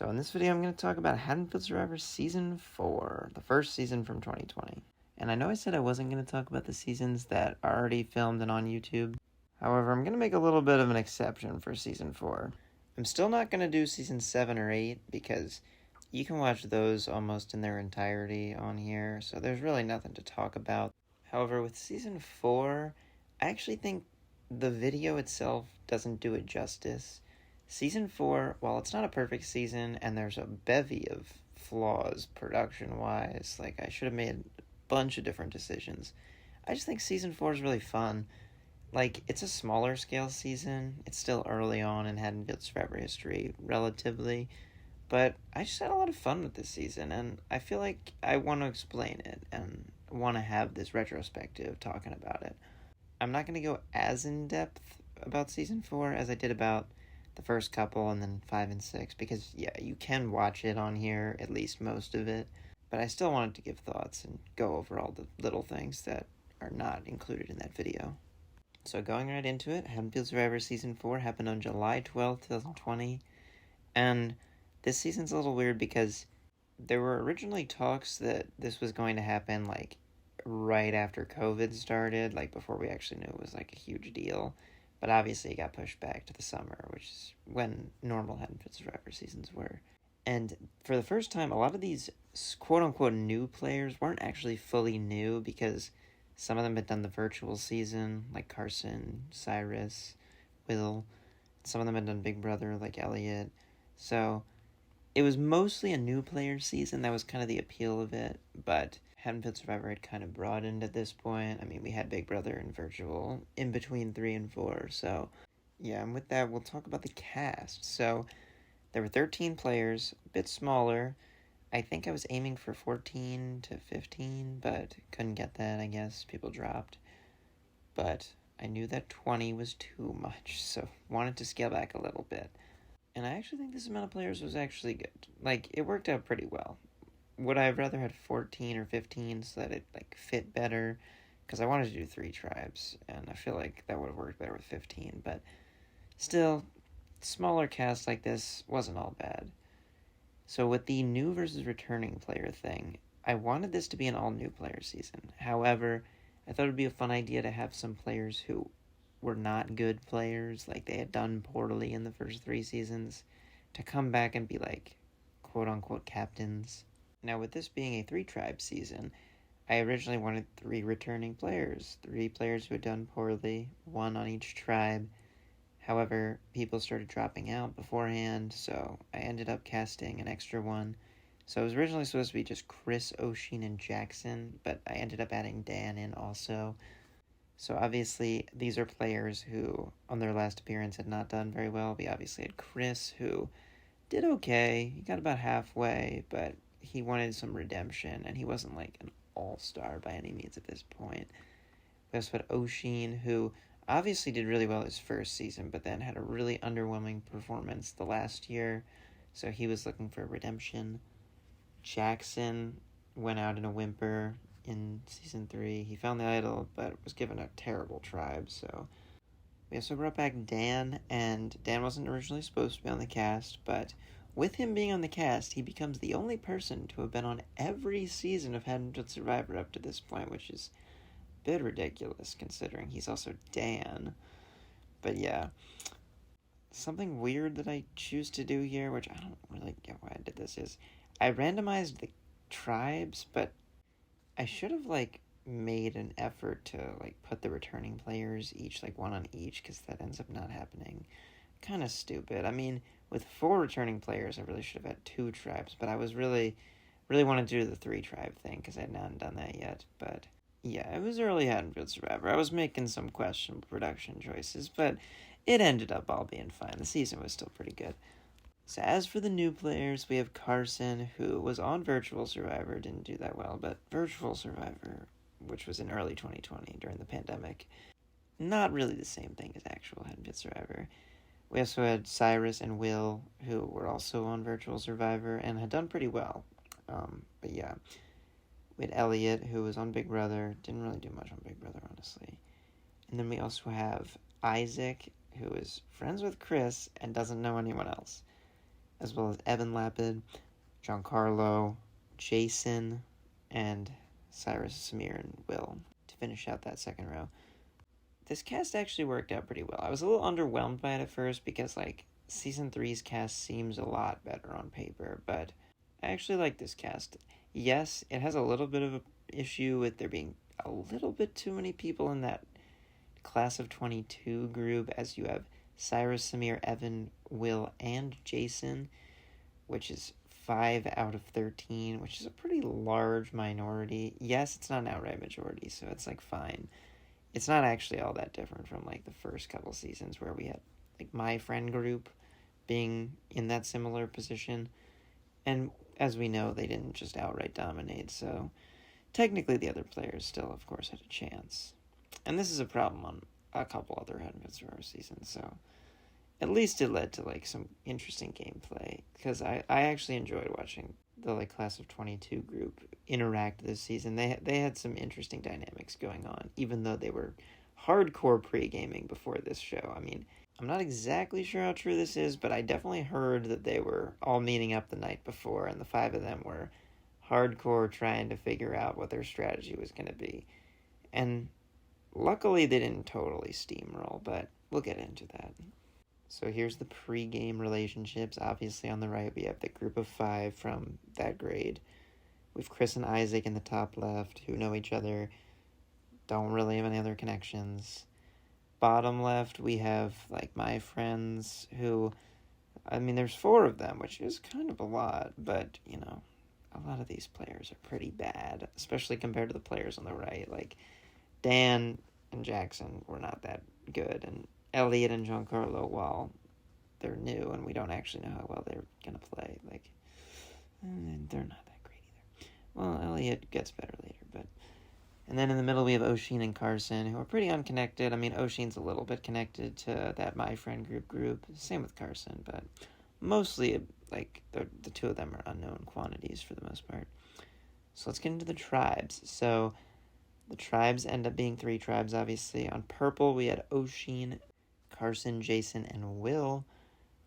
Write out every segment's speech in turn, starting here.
So in this video, I'm going to talk about Haddonfield Survivor Season 4, the first season from 2020. And I know I said I wasn't going to talk about the seasons that are already filmed and on YouTube. However, I'm going to make a little bit of an exception for Season 4. I'm still not going to do Season 7 or 8 because you can watch those almost in their entirety on here, so there's really nothing to talk about. However, with Season 4, I actually think the video itself doesn't do it justice. Season 4, while it's not a perfect season, and there's a bevy of flaws production-wise, like I should have made a bunch of different decisions, I just think Season 4 is really fun. Like, it's a smaller scale season, it's still early on in Haddonfield Survivor history, relatively, but I just had a lot of fun with this season, and I feel like I want to explain it, and want to have this retrospective talking about it. I'm not going to go as in-depth about Season 4 as I did about the first couple and then 5 and 6, because yeah, you can watch it on here, at least most of it, but I still wanted to give thoughts and go over all the little things that are not included in that video. So going right into it, Haddonfield Survivor Season 4 happened on July 12th, 2020, and this season's a little weird because there were originally talks that this was going to happen like right after COVID started, like before we actually knew it was like a huge deal. But obviously it got pushed back to the summer, which is when normal Haddonfield Survivor seasons were. And for the first time, a lot of these quote-unquote new players weren't actually fully new because some of them had done the virtual season, like Carson, Cyrus, Will. Some of them had done Big Brother, like Elliot. So it was mostly a new player season. That was kind of the appeal of it, but Haddonfield Survivor had kind of broadened at this point. I mean, we had Big Brother and Virtual in between 3 and 4, so yeah, and with that, we'll talk about the cast. So there were 13 players, a bit smaller. I think I was aiming for 14 to 15, but couldn't get that, I guess. People dropped. But I knew that 20 was too much, so wanted to scale back a little bit. And I actually think this amount of players was actually good. Like, it worked out pretty well. Would I have rather had 14 or 15 so that it like fit better? Because I wanted to do 3 tribes, and I feel like that would have worked better with 15. But still, smaller cast like this wasn't all bad. So with the new versus returning player thing, I wanted this to be an all-new player season. However, I thought it would be a fun idea to have some players who were not good players, like they had done poorly in the first 3 seasons, to come back and be like, quote-unquote captains. Now, with this being a 3-tribe season, I originally wanted 3 returning players. 3 players who had done poorly, 1 on each tribe. However, people started dropping out beforehand, so I ended up casting an extra one. So it was originally supposed to be just Chris, O'Sheen, and Jackson, but I ended up adding Dan in also. So obviously, these are players who, on their last appearance, had not done very well. We obviously had Chris, who did okay. He got about halfway, but he wanted some redemption, and he wasn't like an all-star by any means at this point. We also had O'Sheen, who obviously did really well his first season, but then had a really underwhelming performance the last year, so he was looking for redemption. Jackson went out in a whimper in Season 3. He found the idol, but was given a terrible tribe, so we also brought back Dan, and Dan wasn't originally supposed to be on the cast, but with him being on the cast, he becomes the only person to have been on every season of Haddonfield Survivor up to this point, which is a bit ridiculous considering he's also Dan. But yeah, something weird that I choose to do here, which I don't really get why I did this, is I randomized the tribes, but I should have like made an effort to like put the returning players each like 1 on each, because that ends up not happening. Kind of stupid. I mean, with 4 returning players, I really should have had 2 tribes, but I was really wanted to do the 3-tribe thing because I had not done that yet. But yeah, it was early Haddonfield Survivor. I was making some questionable production choices, but it ended up all being fine. The season was still pretty good. So as for the new players, we have Carson, who was on Virtual Survivor, didn't do that well, but Virtual Survivor, which was in early 2020 during the pandemic, not really the same thing as actual Haddonfield Survivor. We also had Cyrus and Will, who were also on Virtual Survivor and had done pretty well. But yeah, we had Elliot, who was on Big Brother, didn't really do much on Big Brother, honestly. And then we also have Isaac, who is friends with Chris and doesn't know anyone else. as well as Evan Lapid, Giancarlo, Jason, and Cyrus, Samir, and Will to finish out that second row. This cast actually worked out pretty well. I was a little underwhelmed by it at first because, like, Season 3's cast seems a lot better on paper, but I actually like this cast. Yes, it has a little bit of an issue with there being a little bit too many people in that class of 22 group, as you have Cyrus, Samir, Evan, Will, and Jason, which is 5 out of 13, which is a pretty large minority. Yes, it's not an outright majority, so it's, like, fine. It's not actually all that different from, like, the first couple seasons where we had, like, my friend group being in that similar position. And as we know, they didn't just outright dominate, so technically the other players still, of course, had a chance. And this is a problem on a couple other HFS4 seasons, so at least it led to, like, some interesting gameplay, because I actually enjoyed watching the, like, class of 22 group interact this season. They had some interesting dynamics going on, even though they were hardcore pre-gaming before this show. I mean, I'm not exactly sure how true this is, but I definitely heard that they were all meeting up the night before, and the 5 of them were hardcore trying to figure out what their strategy was going to be. And luckily they didn't totally steamroll, but we'll get into that. So here's the pre-game relationships. Obviously on the right we have the group of 5 from that grade. We have Chris and Isaac in the top left, who know each other, don't really have any other connections. Bottom left we have, like, my friends, who, I mean, there's 4 of them, which is kind of a lot, but, you know, a lot of these players are pretty bad, especially compared to the players on the right. Like, Dan and Jackson were not that good, and Elliot and Giancarlo, while they're new and we don't actually know how well they're going to play, like, they're not that great either. Well, Elliot gets better later, but... And then in the middle we have Oshin and Carson, who are pretty unconnected. I mean, Oshin's a little bit connected to that My Friend group. Same with Carson, but mostly, like, the 2 of them are unknown quantities for the most part. So let's get into the tribes. So the tribes end up being 3 tribes, obviously. On purple, we had Oshin, Carson, Jason, and Will.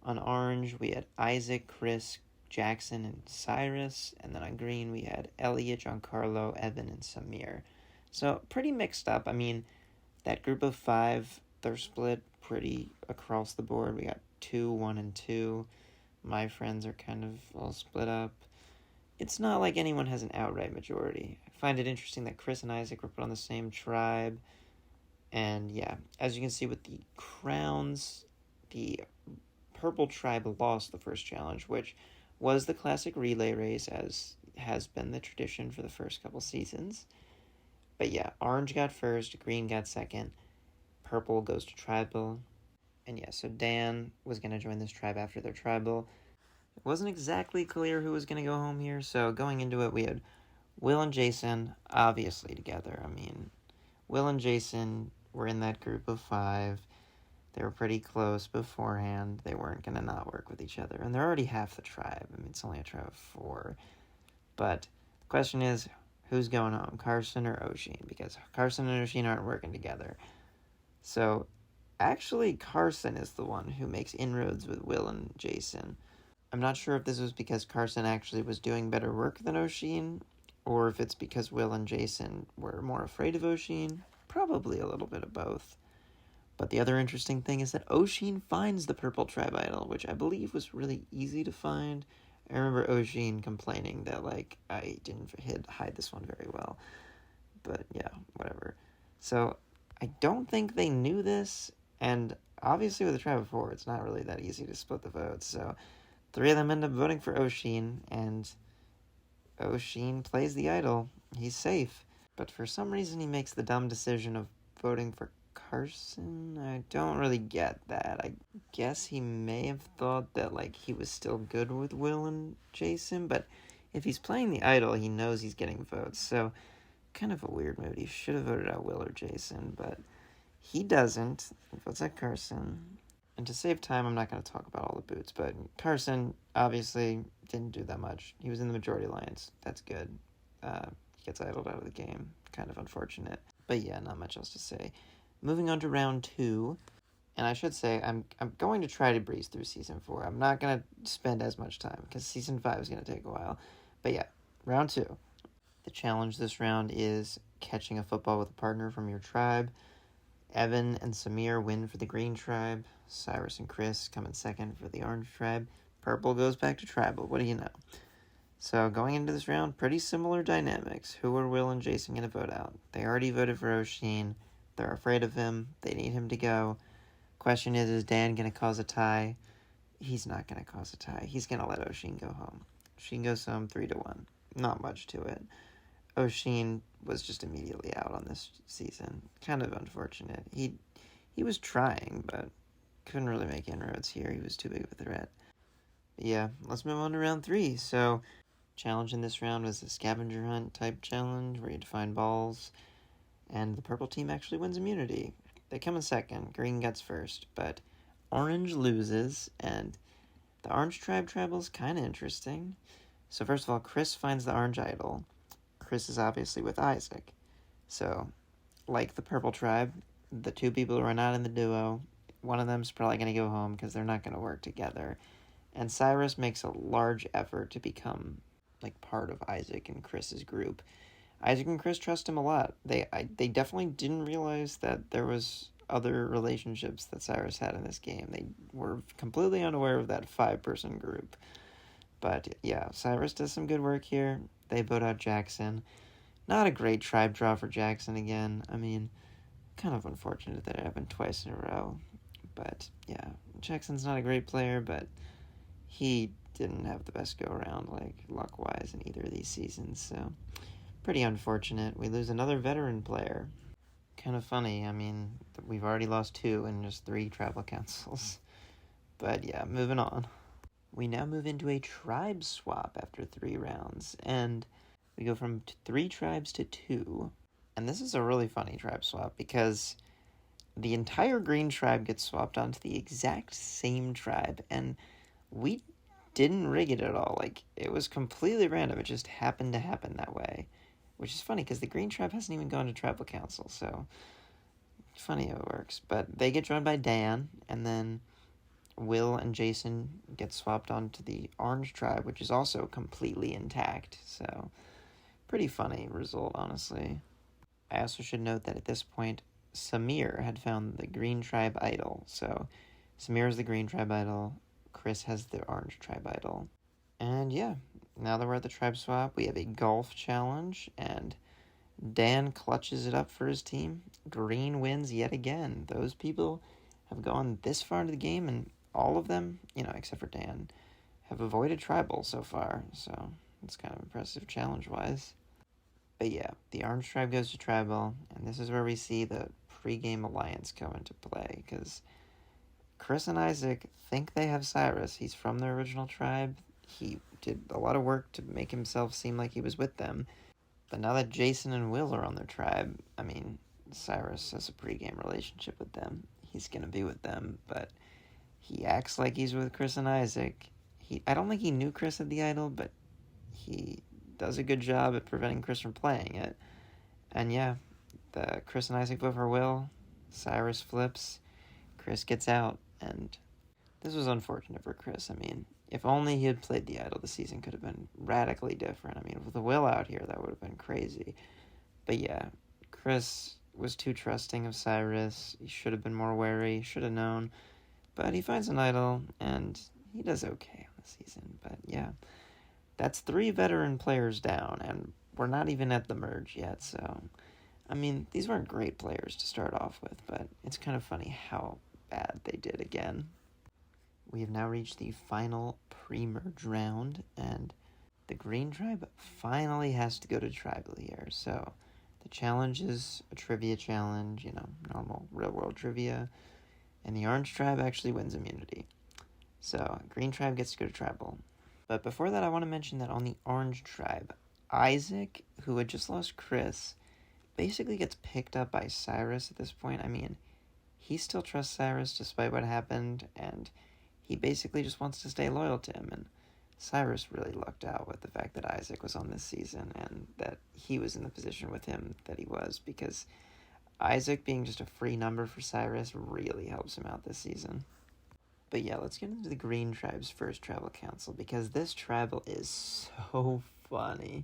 On orange, we had Isaac, Chris, Jackson, and Cyrus. And then on green, we had Elliot, Giancarlo, Evan, and Samir. So pretty mixed up. I mean, that group of 5, they're split pretty across the board. We got 2, 1, and 2. My friends are kind of all split up. It's not like anyone has an outright majority. I find it interesting that Chris and Isaac were put on the same tribe. And yeah, as you can see with the crowns, the purple tribe lost the first challenge, which was the classic relay race, as has been the tradition for the first couple seasons. But yeah, orange got first, green got second, purple goes to tribal. And yeah, so Dan was going to join this tribe after their tribal. It wasn't exactly clear who was going to go home here, so going into it, we had Will and Jason obviously together. I mean, Will and Jason were in that group of 5. They were pretty close beforehand. They weren't going to not work with each other. And they're already half the tribe. I mean, it's only a tribe of 4. But the question is, who's going home, Carson or Oshin? Because Carson and Oshin aren't working together. So, actually, Carson is the one who makes inroads with Will and Jason. I'm not sure if this was because Carson actually was doing better work than Oshin, or if it's because Will and Jason were more afraid of Oshin. Probably a little bit of both. But the other interesting thing is that Oshin finds the purple tribe idol, which I believe was really easy to find. I remember Oshin complaining that, like, I didn't hide this one very well. But yeah, whatever. So I don't think they knew this, and obviously with a tribe of 4, it's not really that easy to split the votes. So 3 of them end up voting for Oshin, and Oshin plays the idol. He's safe. But for some reason he makes the dumb decision of voting for Carson. I don't really get that. I guess he may have thought that, like, he was still good with Will and Jason, but if he's playing the idol, he knows he's getting votes, so kind of a weird move. He should have voted out Will or Jason, but he doesn't. He votes out Carson. And to save time, I'm not going to talk about all the boots, but Carson obviously didn't do that much. He was in the majority alliance. That's good. He gets idled out of the game. Kind of unfortunate. But yeah, not much else to say. Moving on to round 2. And I should say, I'm going to try to breeze through Season 4. I'm not going to spend as much time, because Season 5 is going to take a while. But yeah, round 2. The challenge this round is catching a football with a partner from your tribe. Evan and Samir win for the green tribe. Cyrus and Chris come in second for the orange tribe. Purple goes back to tribal. What do you know? So going into this round, pretty similar dynamics. Who are Will and Jason going to vote out? They already voted for Oshin. They're afraid of him. They need him to go. Question is Dan going to cause a tie? He's not going to cause a tie. He's going to let Oshin go home. Oshin goes home 3-1. Not much to it. Oshin was just immediately out on this season. Kind of unfortunate. He was trying, but couldn't really make inroads here. He was too big of a threat. But yeah, let's move on to round 3. So, challenge in this round was a scavenger hunt type challenge where you had to find balls, and the purple team actually wins immunity. They come in second. Green gets first, but orange loses, and the orange tribe travel's kind of interesting. So first of all, Chris finds the orange idol. Chris is obviously with Isaac. So, like the purple tribe, the two people who are not in the duo, one of them's probably going to go home because they're not going to work together. And Cyrus makes a large effort to become like part of Isaac and Chris's group. Isaac and Chris trust him a lot. They definitely didn't realize that there was other relationships that Cyrus had in this game. They were completely unaware of that 5-person group. But yeah, Cyrus does some good work here. They vote out Jackson. Not a great tribe draw for Jackson again. I mean, kind of unfortunate that it happened twice in a row. But yeah, Jackson's not a great player, but he didn't have the best go-around, like, luck-wise in either of these seasons, so pretty unfortunate. We lose another veteran player. Kind of funny, I mean, we've already lost 2 in just 3 tribal councils. But yeah, moving on. We now move into a tribe swap after 3 rounds, and we go from 3 tribes to 2. And this is a really funny tribe swap because the entire green tribe gets swapped onto the exact same tribe, and we didn't rig it at all. Like, it was completely random. It just happened to happen that way, which is funny because the green tribe hasn't even gone to tribal council, so funny how it works. But they get joined by Dan, and then Will and Jason get swapped onto the orange tribe, which is also completely intact, so pretty funny result, honestly. I also should note that at this point, Samir had found the green tribe idol, so Samir is the green tribe idol, Chris has the orange tribe idol. And yeah, now that we're at the tribe swap, we have a golf challenge, and Dan clutches it up for his team. Green wins yet again. Those people have gone this far into the game, and all of them, except for Dan, have avoided tribal so far, so it's kind of impressive challenge-wise. But yeah, the orange tribe goes to tribal, and this is where we see the pre-game alliance come into play, because Chris and Isaac think they have Cyrus. He's from their original tribe. He did a lot of work to make himself seem like he was with them. But now that Jason and Will are on their tribe, I mean, Cyrus has a pre-game relationship with them. He's going to be with them, but he acts like he's with Chris and Isaac. I don't think he knew Chris had the idol, but he does a good job at preventing Chris from playing it. And yeah, the Chris and Isaac vote for Will. Cyrus flips. Chris gets out, and this was unfortunate for Chris. I mean, if only he had played the idol, the season could have been radically different. I mean, with the Will out here, that would have been crazy. But yeah, Chris was too trusting of Cyrus. He should have been more wary, should have known. But he finds an idol, and he does okay on the season. But yeah, that's 3 veteran players down, and we're not even at the merge yet, so I mean, these weren't great players to start off with, but it's kind of funny how bad they did again. We have now reached the final pre-merge round, and the green tribe finally has to go to tribal here. So the challenge is a trivia challenge, normal real-world trivia, and the orange tribe actually wins immunity. So green tribe gets to go to tribal. But before that, I want to mention that on the orange tribe, Isaac, who had just lost Chris, basically gets picked up by Cyrus at this point. I mean, he still trusts Cyrus despite what happened, and he basically just wants to stay loyal to him. And Cyrus really lucked out with the fact that Isaac was on this season and that he was in the position with him that he was, because Isaac being just a free number for Cyrus really helps him out this season. But yeah, let's get into the Green Tribe's first tribal council, because this tribal is so funny.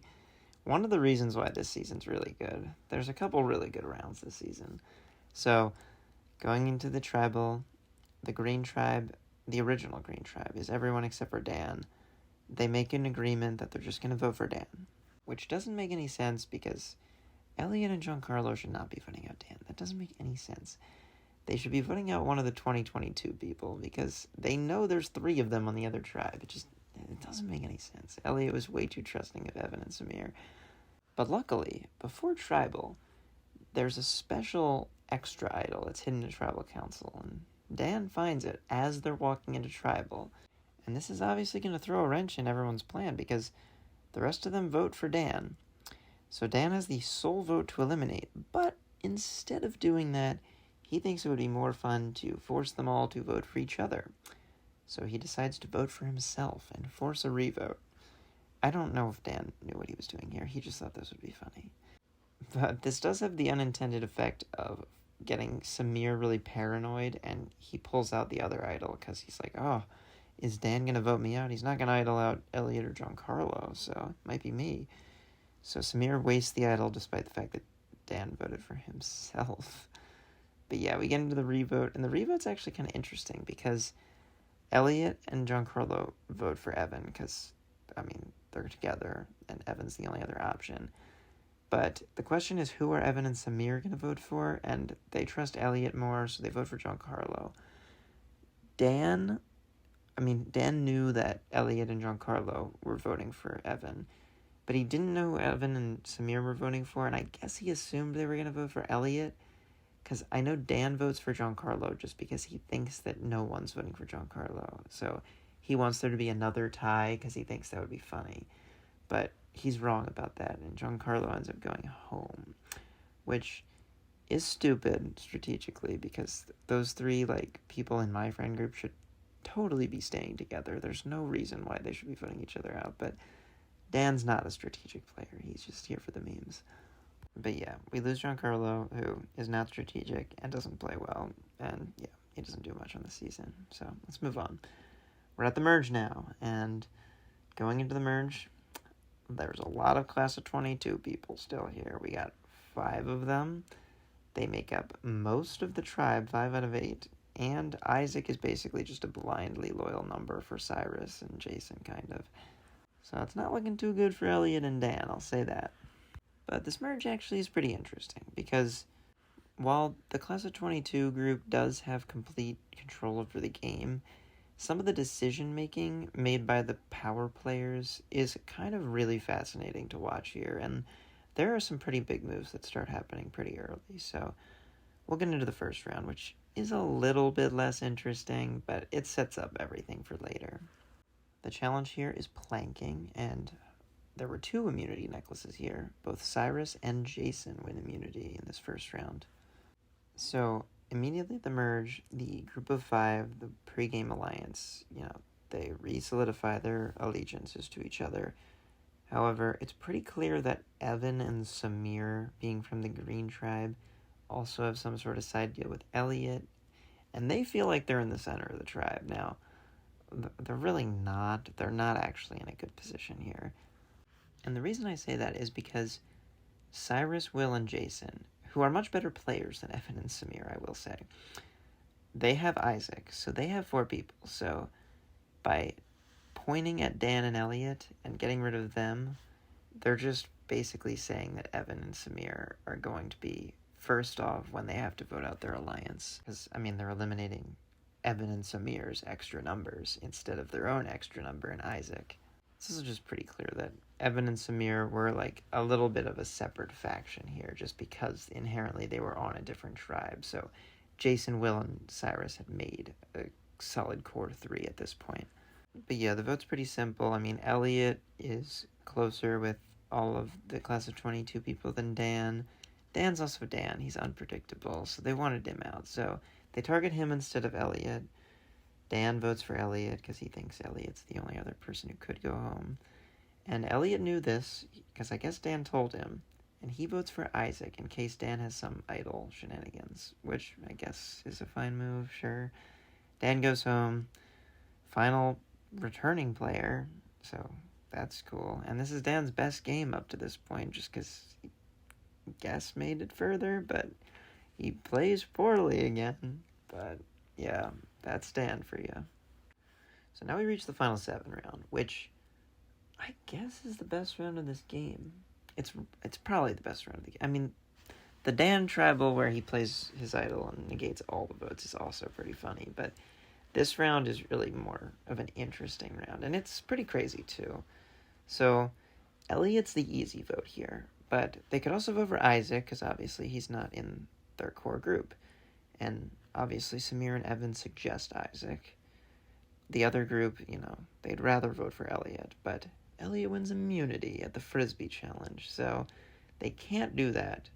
One of the reasons why this season's really good, there's a couple really good rounds this season. So, going into the tribal, the Green Tribe, the original Green Tribe, is everyone except for Dan. They make an agreement that they're just going to vote for Dan, which doesn't make any sense because Elliot and Giancarlo should not be voting out Dan. That doesn't make any sense. They should be voting out one of the 2022 people because they know there's 3 of them on the other tribe. It doesn't make any sense. Elliot was way too trusting of Evan and Samir. But luckily, before tribal, there's a special extra idol that's hidden in tribal council, and Dan finds it as they're walking into tribal. And this is obviously going to throw a wrench in everyone's plan because the rest of them vote for Dan. So Dan has the sole vote to eliminate, but instead of doing that, he thinks it would be more fun to force them all to vote for each other. So he decides to vote for himself and force a revote. I don't know if Dan knew what he was doing here. He just thought this would be funny. But this does have the unintended effect of getting Samir really paranoid, and he pulls out the other idol because he's like, oh, is Dan going to vote me out? He's not going to idol out Elliot or Giancarlo, so it might be me. So Samir wastes the idol despite the fact that Dan voted for himself. But yeah, we get into the revote, and the revote's actually kind of interesting because Elliot and Giancarlo vote for Evan because, they're together, and Evan's the only other option. But the question is, who are Evan and Samir going to vote for? And they trust Elliot more, so they vote for Giancarlo. Dan knew that Elliot and Giancarlo were voting for Evan, but he didn't know who Evan and Samir were voting for, and I guess he assumed they were going to vote for Elliot, because I know Dan votes for Giancarlo just because he thinks that no one's voting for Giancarlo. So he wants there to be another tie because he thinks that would be funny. But he's wrong about that, and Giancarlo ends up going home, which is stupid strategically because those 3 people in my friend group should totally be staying together. There's no reason why they should be voting each other out, but Dan's not a strategic player. He's just here for the memes. But yeah, we lose Giancarlo, who is not strategic and doesn't play well, and yeah, he doesn't do much on the season. So let's move on. We're at the merge now, and going into the merge, there's a lot of class of 22 people still here. We got 5 of them. They make up most of the tribe, 5 out of 8, and Isaac is basically just a blindly loyal number for Cyrus and Jason, kind of. So it's not looking too good for Elliot and Dan, I'll say that. But this merge actually is pretty interesting, because while the class of 22 group does have complete control over the game, some of the decision-making made by the power players is kind of really fascinating to watch here, and there are some pretty big moves that start happening pretty early, so we'll get into the first round, which is a little bit less interesting, but it sets up everything for later. The challenge here is planking, and there were 2 immunity necklaces here. Both Cyrus and Jason win immunity in this first round. So immediately at the merge, the group of 5, the pregame alliance, they re-solidify their allegiances to each other. However, it's pretty clear that Evan and Samir, being from the Green Tribe, also have some sort of side deal with Elliot, and they feel like they're in the center of the tribe. Now, they're really not. They're not actually in a good position here. And the reason I say that is because Cyrus, Will, and Jason, who are much better players than Evan and Samir, I will say, they have Isaac, so they have 4 people. So by pointing at Dan and Elliot and getting rid of them, they're just basically saying that Evan and Samir are going to be first off when they have to vote out their alliance. Because, they're eliminating Evan and Samir's extra numbers instead of their own extra number in Isaac. This is just pretty clear that Evan and Samir were a little bit of a separate faction here, just because inherently they were on a different tribe. So Jason, Will, and Cyrus had made a solid core 3 at this point. But yeah, the vote's pretty simple. Elliot is closer with all of the class of 22 people than Dan. Dan's also Dan. He's unpredictable, so they wanted him out. So they target him instead of Elliot. Dan votes for Elliot because he thinks Elliot's the only other person who could go home. And Elliot knew this because I guess Dan told him, And he votes for Isaac in case Dan has some idle shenanigans, which I guess is a fine move, sure. Dan goes home. Final returning player, so that's cool. And this is Dan's best game up to this point, just because he, guess, made it further, but he plays poorly again. But yeah, that's Dan for you. So now we reach the final 7 round, which I guess is the best round of this game. It's probably the best round of the game. I mean, the Dan tribal where he plays his idol and negates all the votes is also pretty funny, but this round is really more of an interesting round, and it's pretty crazy too. So Elliot's the easy vote here, but they could also vote for Isaac because obviously he's not in their core group, and obviously Samir and Evan suggest Isaac. The other group, they'd rather vote for Elliot, but Elliot wins immunity at the Frisbee challenge, so they can't do that.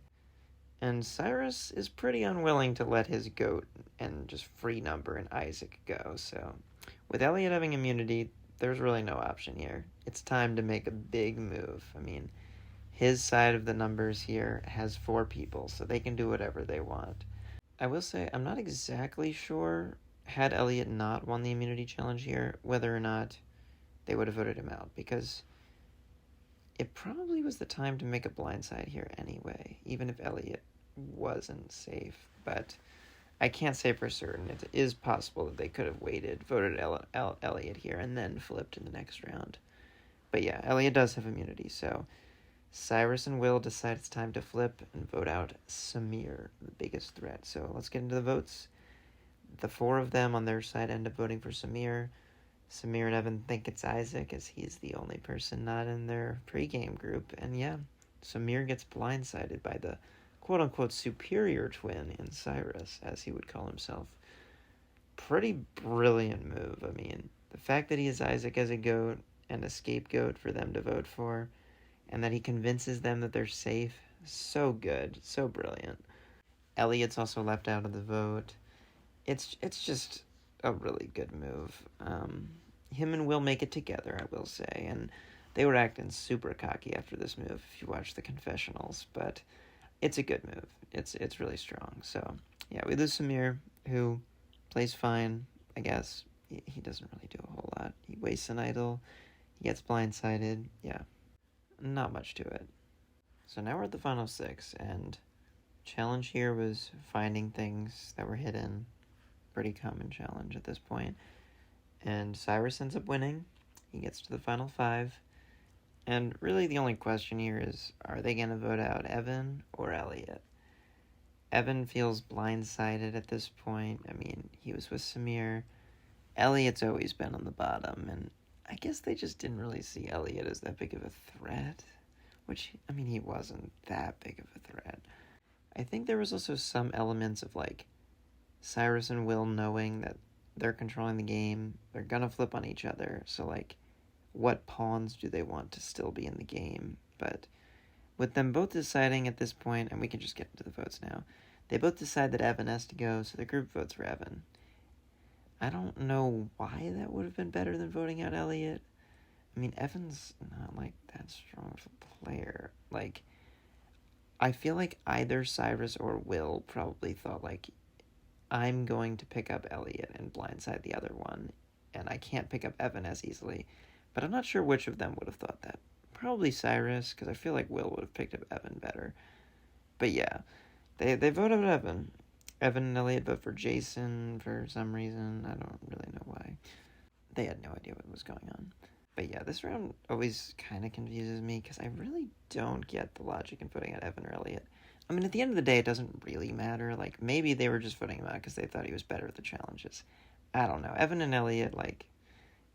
And Cyrus is pretty unwilling to let his goat and just free number and Isaac go, so with Elliot having immunity, there's really no option here. It's time to make a big move. I mean, his side of the numbers here has 4 people, so they can do whatever they want. I will say, I'm not exactly sure, had Elliot not won the immunity challenge here, whether or not they would have voted him out, because it probably was the time to make a blindside here anyway, even if Elliot wasn't safe. But I can't say for certain. It is possible that they could have waited, voted Elliot here, and then flipped in the next round. But yeah, Elliot does have immunity, so Cyrus and Will decide it's time to flip and vote out Samir, the biggest threat. So let's get into the votes. The 4 of them on their side end up voting for Samir. Samir and Evan think it's Isaac, as he's the only person not in their pregame group. And yeah, Samir gets blindsided by the quote-unquote superior twin in Cyrus, as he would call himself. Pretty brilliant move. I mean, the fact that he has Isaac as a goat and a scapegoat for them to vote for, and that he convinces them that they're safe, so good, so brilliant. Elliot's also left out of the vote. It's just a really good move. Him and Will make it together, I will say, and they were acting super cocky after this move if you watch the confessionals, but it's a good move. It's really strong. So yeah, we lose Samir, who plays fine, I guess. He doesn't really do a whole lot. He wastes an idol, he gets blindsided, yeah, not much to it. So now we're at the final 6, and challenge here was finding things that were hidden. Pretty common challenge at this point. And Cyrus ends up winning. He gets to the final 5. And really the only question here is, are they going to vote out Evan or Elliot? Evan feels blindsided at this point. I mean, he was with Samir. Elliot's always been on the bottom, and I guess they just didn't really see Elliot as that big of a threat. Which, I mean, he wasn't that big of a threat. I think there was also some elements of, Cyrus and Will knowing that they're controlling the game, they're gonna flip on each other, so, what pawns do they want to still be in the game? But with them both deciding at this point, and we can just get into the votes now, they both decide that Evan has to go, so the group votes for Evan. I don't know why that would have been better than voting out Elliot. I mean, Evan's not, that strong of a player. I feel like either Cyrus or Will probably thought, I'm going to pick up Elliot and blindside the other one, and I can't pick up Evan as easily. But I'm not sure which of them would have thought that. Probably Cyrus, because I feel like Will would have picked up Evan better. But yeah, they voted Evan. Evan and Elliot vote for Jason for some reason. I don't really know why. They had no idea what was going on. But yeah, this round always kind of confuses me, because I really don't get the logic in voting out Evan or Elliot. I mean, at the end of the day, it doesn't really matter. Maybe they were just voting him out because they thought he was better at the challenges. I don't know. Evan and Elliot,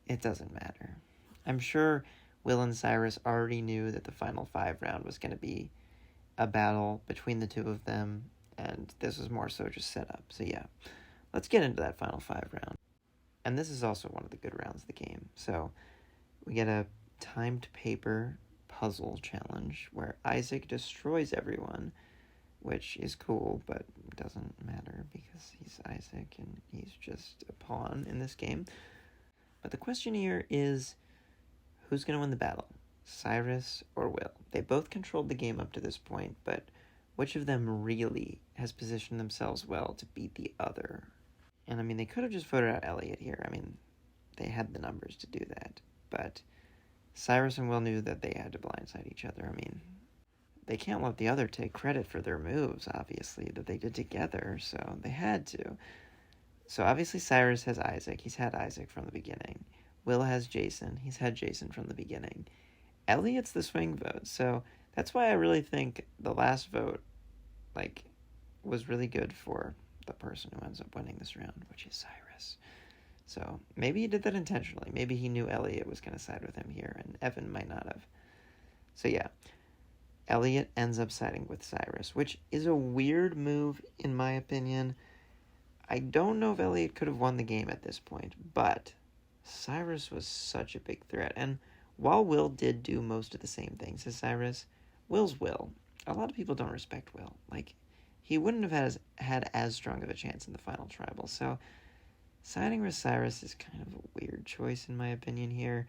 it doesn't matter. I'm sure Will and Cyrus already knew that the final 5 round was going to be a battle between the 2 of them, and this was more so just set up. So yeah, let's get into that final 5 round. And this is also one of the good rounds of the game. So we get a timed paper puzzle challenge where Isaac destroys everyone, which is cool, but doesn't matter because he's Isaac and he's just a pawn in this game. But the question here is, who's going to win the battle? Cyrus or Will. They both controlled the game up to this point, but which of them really has positioned themselves well to beat the other? And I mean, they could have just voted out Elliot here. I mean, they had the numbers to do that. But Cyrus and Will knew that they had to blindside each other. I mean, they can't let the other take credit for their moves, obviously, that they did together, so they had to. So obviously Cyrus has Isaac. He's had Isaac from the beginning. Will has Jason. He's had Jason from the beginning. Elliot's the swing vote, so that's why I really think the last vote, was really good for the person who ends up winning this round, which is Cyrus. So maybe he did that intentionally. Maybe he knew Elliot was going to side with him here, and Evan might not have. So yeah, Elliot ends up siding with Cyrus, which is a weird move in my opinion. I don't know if Elliot could have won the game at this point, but Cyrus was such a big threat. And while Will did do most of the same things as Cyrus, Will's Will. A lot of people don't respect Will. He wouldn't have had as strong of a chance in the final tribal. So siding with Cyrus is kind of a weird choice in my opinion here.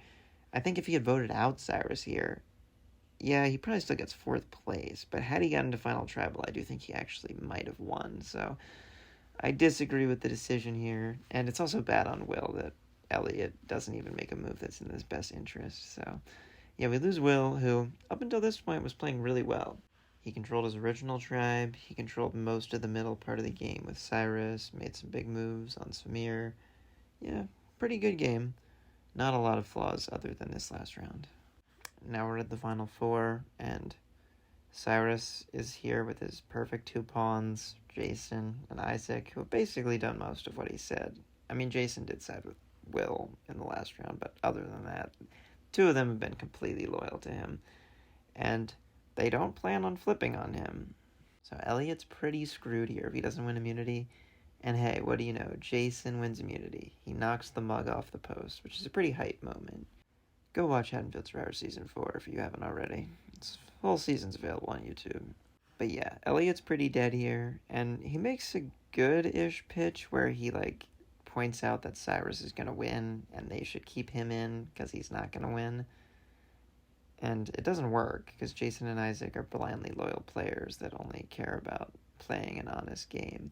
I think if he had voted out Cyrus here, yeah, he probably still gets 4th place. But had he gotten to final tribal, I do think he actually might have won. So I disagree with the decision here. And it's also bad on Will that Elliot doesn't even make a move that's in his best interest. So yeah, we lose Will, who up until this point was playing really well. He controlled his original tribe. He controlled most of the middle part of the game with Cyrus, made some big moves on Samir. Yeah, pretty good game. Not a lot of flaws other than this last round. Now we're at the final 4, and Cyrus is here with his perfect 2 pawns, Jason and Isaac, who have basically done most of what he said. I mean, Jason did side with Will in the last round, but other than that, 2 of them have been completely loyal to him. And they don't plan on flipping on him. So Elliot's pretty screwed here if he doesn't win immunity. And hey, what do you know? Jason wins immunity. He knocks the mug off the post, which is a pretty hype moment. Go watch Haddonfield Survivor Season 4 if you haven't already. Full season's available on YouTube. But yeah, Elliot's pretty dead here, and he makes a good-ish pitch where he, points out that Cyrus is going to win, and they should keep him in, because he's not going to win. And it doesn't work, because Jason and Isaac are blindly loyal players that only care about playing an honest game.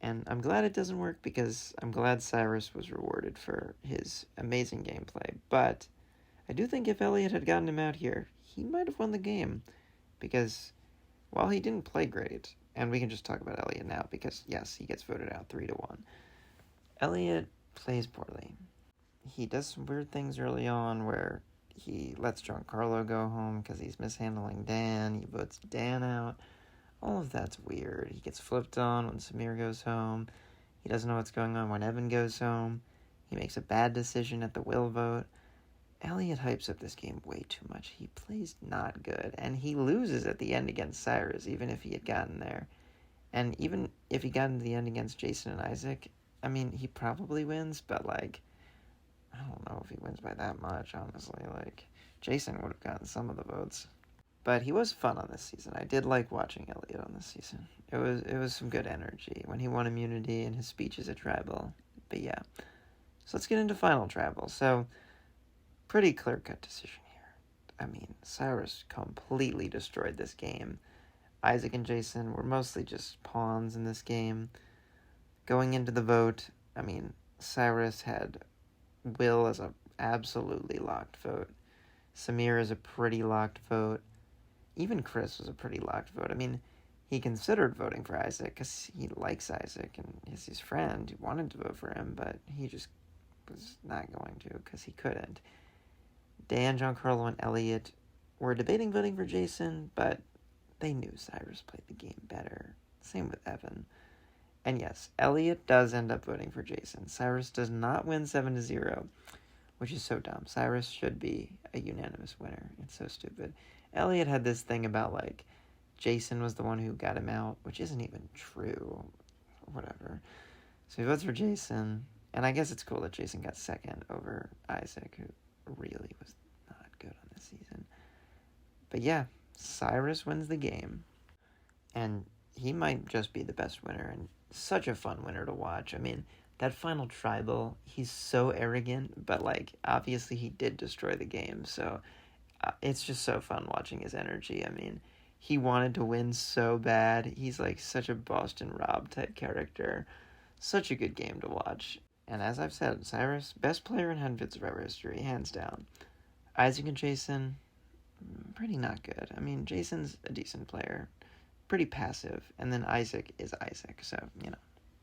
And I'm glad it doesn't work, because I'm glad Cyrus was rewarded for his amazing gameplay, but I do think if Elliot had gotten him out here, he might have won the game, because while he didn't play great, and we can just talk about Elliot now, because yes, he gets voted out 3-1, Elliot plays poorly. He does some weird things early on where he lets Giancarlo go home because he's mishandling Dan, he votes Dan out. All of that's weird. He gets flipped on when Samir goes home. He doesn't know what's going on when Evan goes home. He makes a bad decision at the Will vote. Elliot hypes up this game way too much. He plays not good, and he loses at the end against Cyrus, even if he had gotten there. And even if he got into the end against Jason and Isaac, I mean, he probably wins, but, I don't know if he wins by that much, honestly. Jason would have gotten some of the votes. But he was fun on this season. I did like watching Elliot on this season. It was some good energy when he won immunity and his speeches at Tribal. But yeah. So let's get into Final Tribal. So, pretty clear-cut decision here. I mean, Cyrus completely destroyed this game. Isaac and Jason were mostly just pawns in this game. Going into the vote, I mean, Cyrus had Will as a absolutely locked vote. Samir is a pretty locked vote. Even Chris was a pretty locked vote. I mean, he considered voting for Isaac because he likes Isaac and he's his friend. He wanted to vote for him, but he just was not going to because he couldn't. Dan, Giancarlo, and Elliot were debating voting for Jason, but they knew Cyrus played the game better. Same with Evan. And yes, Elliot does end up voting for Jason. Cyrus does not win 7-0, which is so dumb. Cyrus should be a unanimous winner. It's so stupid. Elliot had this thing about, Jason was the one who got him out, which isn't even true. Whatever. So he votes for Jason, and I guess it's cool that Jason got second over Isaac, who really was not good on this season. But yeah, Cyrus wins the game, and he might just be the best winner, and such a fun winner to watch. I mean, that final tribal, he's so arrogant, but, obviously he did destroy the game, so it's just so fun watching his energy. I mean, he wanted to win so bad. He's like such a Boston Rob type character. Such a good game to watch. And as I've said, Cyrus, best player in Haddon Forever history, hands down. Isaac and Jason, pretty not good. I mean, Jason's a decent player, pretty passive, and then Isaac is Isaac, so,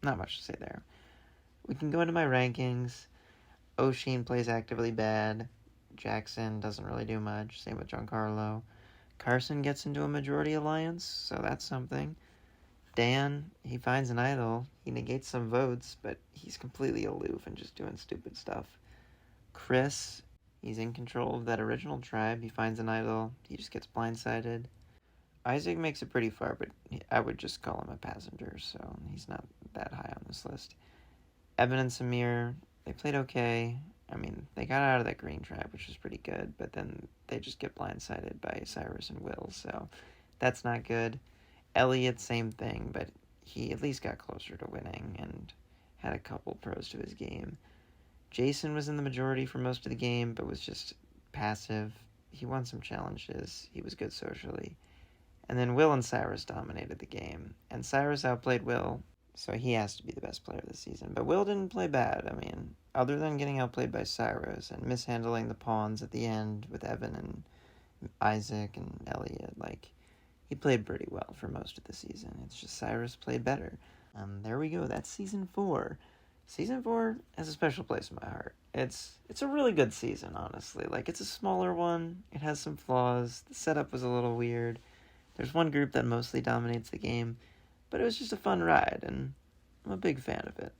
not much to say there. We can go into my rankings. Oshin plays actively bad. Jackson doesn't really do much. Same with Giancarlo. Carson gets into a majority alliance, so that's something. Dan, he finds an idol. He negates some votes, but he's completely aloof and just doing stupid stuff. Chris, he's in control of that original tribe. He finds an idol. He just gets blindsided. Isaac makes it pretty far, but I would just call him a passenger, so he's not that high on this list. Evan and Samir, they played okay. I mean, they got out of that green tribe, which was pretty good, but then they just get blindsided by Cyrus and Will, so that's not good. Elliot, same thing, but he at least got closer to winning and had a couple pros to his game. Jason was in the majority for most of the game, but was just passive. He won some challenges. He was good socially. And then Will and Cyrus dominated the game, and Cyrus outplayed Will, so he has to be the best player this season. But Will didn't play bad. I mean, other than getting outplayed by Cyrus and mishandling the pawns at the end with Evan and Isaac and Elliot, he played pretty well for most of the season. It's just Cyrus played better. There we go. That's Season 4. Season 4 has a special place in my heart. It's a really good season, honestly. It's a smaller one. It has some flaws. The setup was a little weird. There's one group that mostly dominates the game, but it was just a fun ride, and I'm a big fan of it.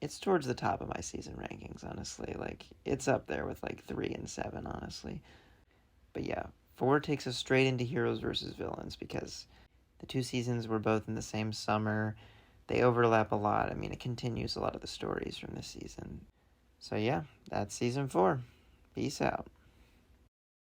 It's towards the top of my season rankings, honestly. It's up there with 3 and 7, honestly. But yeah, 4 takes us straight into heroes versus villains because the 2 seasons were both in the same summer. They overlap a lot. I mean, it continues a lot of the stories from this season. So yeah, that's Season 4. Peace out.